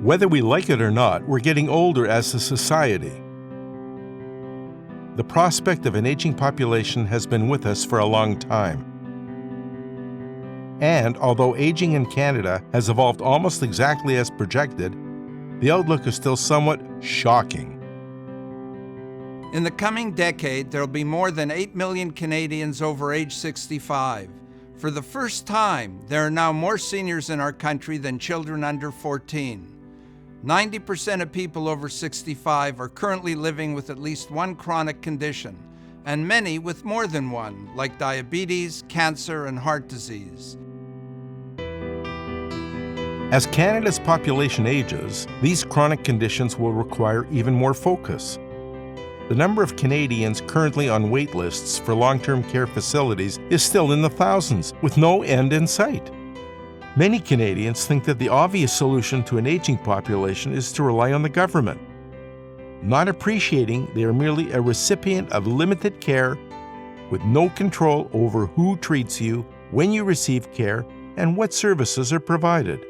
Whether we like it or not, we're getting older as a society. The prospect of an aging population has been with us for a long time. And although aging in Canada has evolved almost exactly as projected, the outlook is still somewhat shocking. In the coming decade, there will be more than 8 million Canadians over age 65. For the first time, there are now more seniors in our country than children under 14. 90% of people over 65 are currently living with at least one chronic condition, and many with more than one, like diabetes, cancer, and heart disease. As Canada's population ages, these chronic conditions will require even more focus. The number of Canadians currently on wait lists for long-term care facilities is still in the thousands, with no end in sight. Many Canadians think that the obvious solution to an aging population is to rely on the government, not appreciating they are merely a recipient of limited care with no control over who treats you, when you receive care, and what services are provided.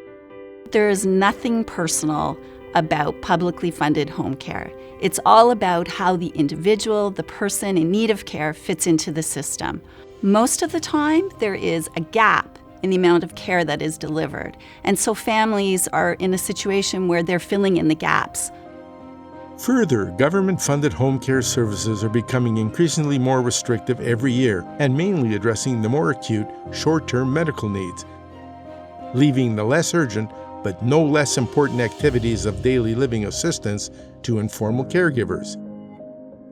There is nothing personal about publicly funded home care. It's all about how the individual, the person in need of care, fits into the system. Most of the time, there is a gap in the amount of care that is delivered. And so families are in a situation where they're filling in the gaps. Further, government-funded home care services are becoming increasingly more restrictive every year and mainly addressing the more acute, short-term medical needs, leaving the less urgent but no less important activities of daily living assistance to informal caregivers.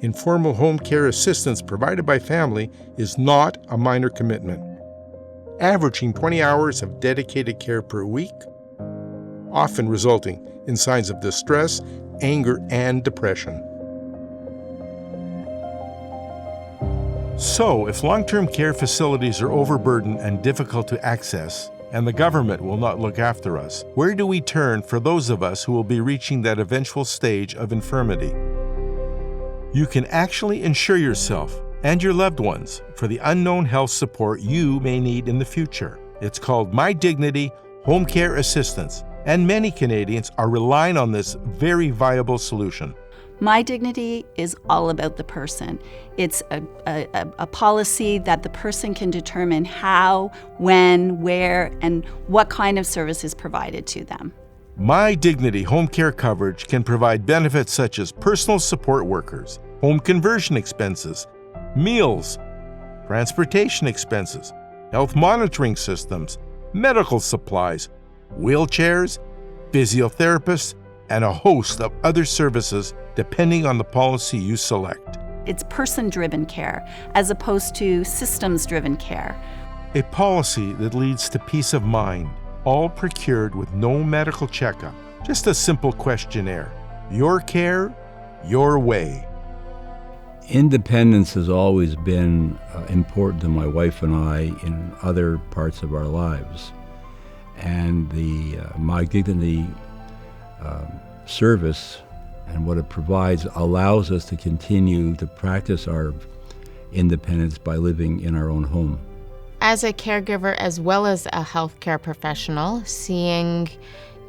Informal home care assistance provided by family is not a minor commitment, averaging 20 hours of dedicated care per week, often resulting in signs of distress, anger, and depression. So, if long-term care facilities are overburdened and difficult to access, and the government will not look after us, where do we turn for those of us who will be reaching that eventual stage of infirmity? You can actually insure yourself and your loved ones for the unknown health support you may need in the future. It's called MyDignity Home Care Assistance, and many Canadians are relying on this very viable solution. MyDignity is all about the person. It's a policy that the person can determine how, when, where, and what kind of service is provided to them. MyDignity home care coverage can provide benefits such as personal support workers, home conversion expenses, meals, transportation expenses, health monitoring systems, medical supplies, wheelchairs, physiotherapists, and a host of other services depending on the policy you select. It's person-driven care as opposed to systems-driven care. A policy that leads to peace of mind, all procured with no medical checkup, just a simple questionnaire. Your care, your way. Independence has always been important to my wife and I in other parts of our lives. And the MyDignity service and what it provides allows us to continue to practice our independence by living in our own home. As a caregiver as well as a healthcare professional, seeing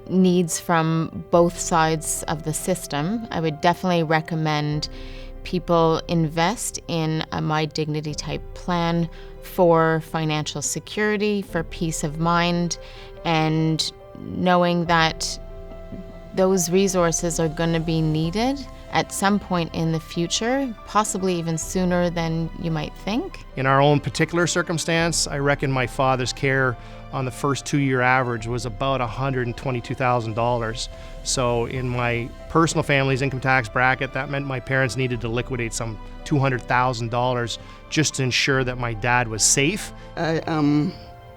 needs from both sides of the system, I would definitely recommend people invest in a MyDignity type plan for financial security, for peace of mind, and knowing that those resources are going to be needed at some point in the future, possibly even sooner than you might think. In our own particular circumstance, I reckon my father's care on the first 2-year average was about $122,000. So in my personal family's income tax bracket, that meant my parents needed to liquidate some $200,000 just to ensure that my dad was safe. I am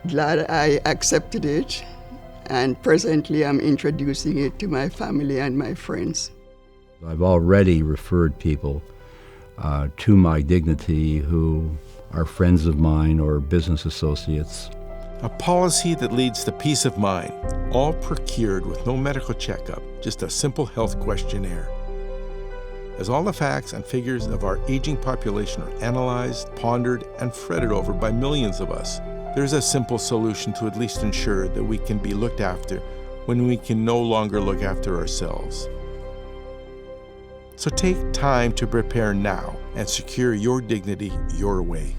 glad I accepted it, and presently I'm introducing it to my family and my friends. I've already referred people to MyDignity who are friends of mine or business associates. A policy that leads to peace of mind, all procured with no medical checkup, just a simple health questionnaire. As all the facts and figures of our aging population are analyzed, pondered, and fretted over by millions of us, there's a simple solution to at least ensure that we can be looked after when we can no longer look after ourselves. So take time to prepare now and secure your dignity your way.